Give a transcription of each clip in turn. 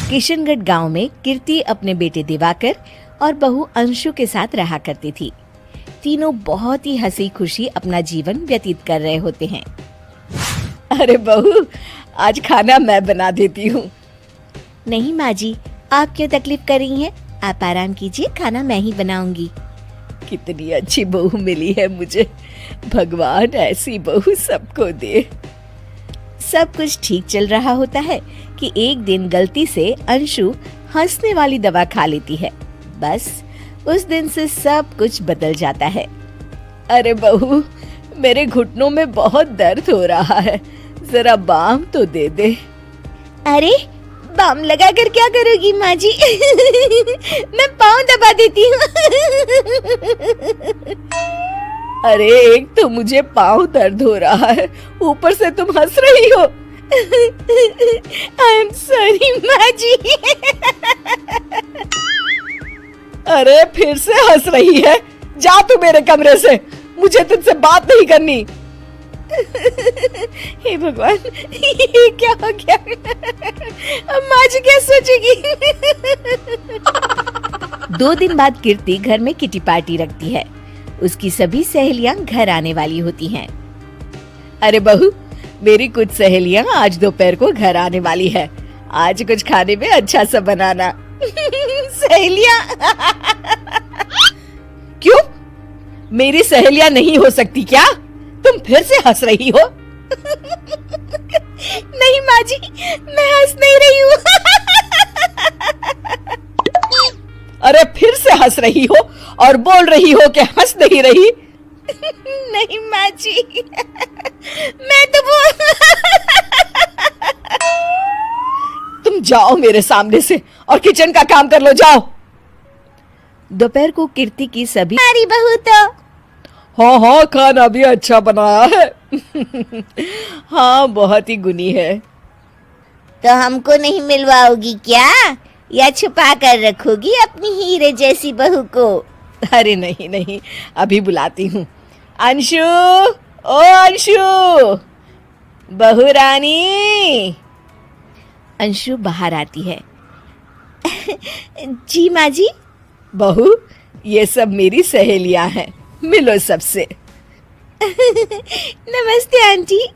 किशनगढ़ गांव में कीर्ति अपने बेटे दिवाकर और बहू अंशु के साथ रहा करती थी। तीनों बहुत ही हंसी खुशी अपना जीवन व्यतीत कर रहे होते हैं। अरे बहू, आज खाना मैं बना देती हूँ। नहीं माँ जी, आप क्यों तकलीफ कर रही हैं? आप आराम कीजिए, खाना मैं ही बनाऊंगी। कितनी अच्छी बहू मिली है मुझे, भगवान ऐसी बहू सबको दे। सब कुछ ठीक चल रहा होता है कि एक दिन गलती से अंशु हंसने वाली दवा खा लेती है। बस उस दिन से सब कुछ बदल जाता है। अरे बहू, मेरे घुटनों में बहुत दर्द हो रहा है, जरा बाम तो दे दे। अरे बाम लगा कर क्या करोगी माँ जी? मैं पाँव दबा देती हूँ। अरे एक तो मुझे पाँव दर्द हो रहा है, ऊपर से तुम हंस रही हो। आई एम सॉरी माँ जी। अरे फिर से हंस रही है, जा तू मेरे कमरे से, मुझे तुझसे बात नहीं करनी। हे भगवान, ये क्या हो गया? अब माँ जी क्या सोचेगी? 2 दिन बाद कीर्ति घर में किटी पार्टी रखती है। उसकी सभी सहेलियां घर आने वाली होती हैं। अरे बहू, मेरी कुछ सहेलियां आज दोपहर को घर आने वाली है, आज कुछ खाने में अच्छा सा बनाना। सहेलियां? क्यों? मेरी सहेलियां नहीं हो सकती क्या? तुम फिर से हंस रही हो? नहीं माँ जी, मैं हंस नहीं रही हूँ। अरे फिर से हंस रही हो और बोल रही हो कि हंस नहीं रही। नहीं माँ जी, मैं तो तुम जाओ मेरे सामने से और किचन का काम कर लो, जाओ। दोपहर को कीर्ति की सभी हमारी बहू तो हाँ, खाना भी अच्छा बनाया है। हाँ, बहुत ही गुनी है। तो हमको नहीं मिलवाओगी क्या, या छुपा कर रखोगी अपनी हीरे जैसी बहू को? अरे नहीं नहीं, अभी बुलाती हूँ। अंशु, ओ अंशु, बहू रानी। अंशु बाहर आती है। जी माँ जी। बहू, ये सब मेरी सहेलियां हैं, मिलो सबसे। नमस्ते आंटी।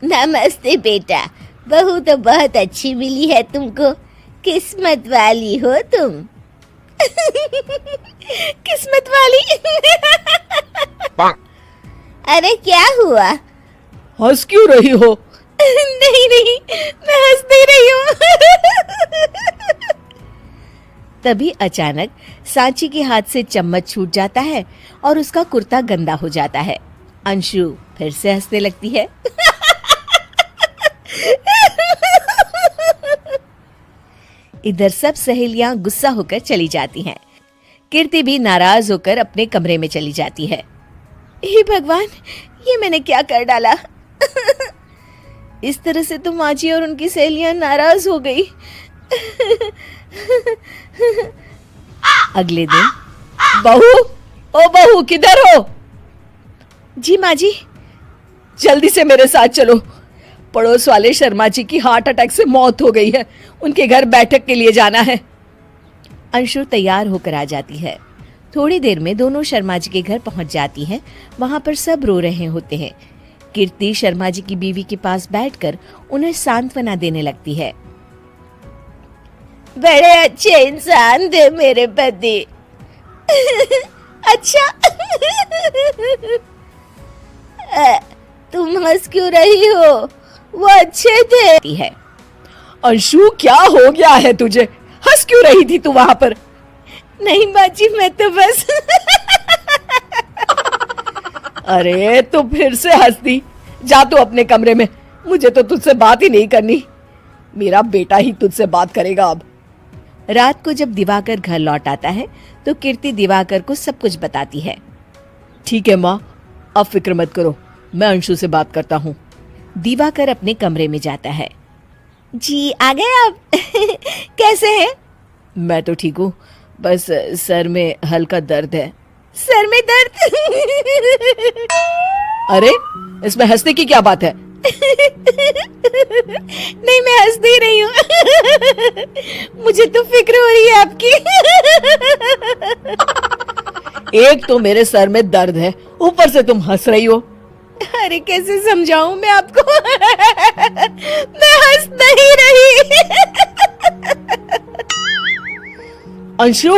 नमस्ते बेटा, बहू तो बहुत अच्छी मिली है तुमको, किस्मत वाली हो तुम। किस्मत वाली? अरे क्या हुआ? हंस क्यों रही हो? नहीं नहीं, मैं हंस नहीं रही हूँ। तभी अचानक सांची के हाथ से चम्मच छूट जाता है और उसका कुर्ता गंदा हो जाता है। अंशु फिर से हंसने लगती है। इधर सब सहेलियां गुस्सा होकर चली जाती हैं। कीर्ति भी नाराज होकर अपने कमरे में चली जाती है। हे भगवान, ये मैंने क्या कर डाला? इस तरह से तो माँ जी और उनकी सहेलियां नाराज हो गई। अगले दिन, बहू, ओ बहू, किधर हो? जी माँ जी। जल्दी से मेरे साथ चलो, पड़ोस वाले शर्मा जी की हार्ट अटैक से मौत हो गई है, उनके घर बैठक के लिए जाना है। अंशु तैयार होकर आ जाती है। थोड़ी देर में दोनों शर्मा जी के घर पहुंच जाती हैं। वहां पर सब रो रहे होते हैं। कीर्ति शर्मा जी की बीवी के पास बैठकर उन्हें सांत्वना देने लगती है। बड़े अच्छे इंसान थे मेरे पति। अच्छा। तुम हंस क्यों रही हो? वो अच्छे थे। है अंशु, क्या हो गया है तुझे? हंस क्यों रही थी तू वहां पर? नहीं बाजी, मैं तो बस अरे तो फिर से हंस दी, जा तू अपने कमरे में, मुझे तो तुझसे बात ही नहीं करनी, मेरा बेटा ही तुझसे बात करेगा अब। रात को जब दिवाकर घर लौट आता है तो कीर्ति दिवाकर को सब कुछ बताती है। ठीक है माँ, अब फिक्र मत करो, मैं अंशु से बात करता हूँ। दिवाकर अपने कमरे में जाता है। जी आ गए आप? कैसे हैं? मैं तो ठीक हूँ, बस सर में हल्का दर्द है। सर में दर्द? अरे इसमें हंसने की क्या बात है? नहीं, मैं हंस नहीं रही हूँ। मुझे तो फिक्र हो रही है आपकी। एक तो मेरे सर में दर्द है, ऊपर से तुम हंस रही हो। अरे कैसे समझाऊं मैं आपको। मैं हंस नहीं रही। अंशु,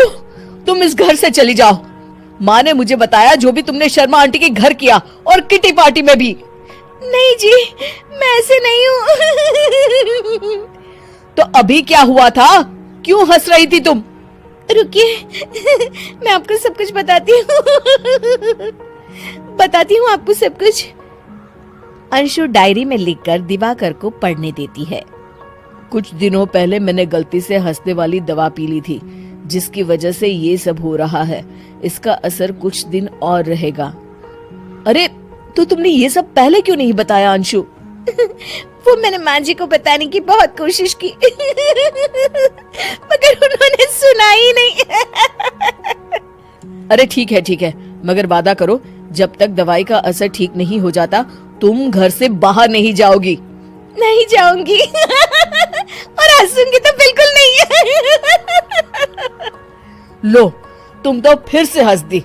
तुम इस घर से चली जाओ। माँ ने मुझे बताया जो भी तुमने शर्मा आंटी के घर किया और किटी पार्टी में भी। नहीं जी, मैं ऐसे नहीं हूँ। तो अभी क्या हुआ था? क्यों हंस रही थी तुम? रुकिए, मैं आपको सब कुछ बताती हूँ। बताती हूँ आपको सब कुछ। अंशु डायरी में लिखकर दिवाकर को पढ़ने देती है। कुछ दिनों पहले मैंने गलती से हंसने वाली दवा पी ली थी, जिसकी वजह से ये सब हो रहा है। इसका असर कुछ दिन और रहेगा। अरे, तो तुमने ये सब पहले क्यों नहीं बताया अंशु? वो मैंने माँ जी को बताने की बहुत कोशिश की, मगर उन्होंने सुना ही नहीं। अरे ठीक है, मगर वादा करो जब तक दवाई का असर ठीक नहीं हो जाता तुम घर से बाहर नहीं जाओगी। नहीं जाऊंगी। और हंसूंगी तो बिल्कुल नहीं। लो, तुम तो फिर से हंस दी।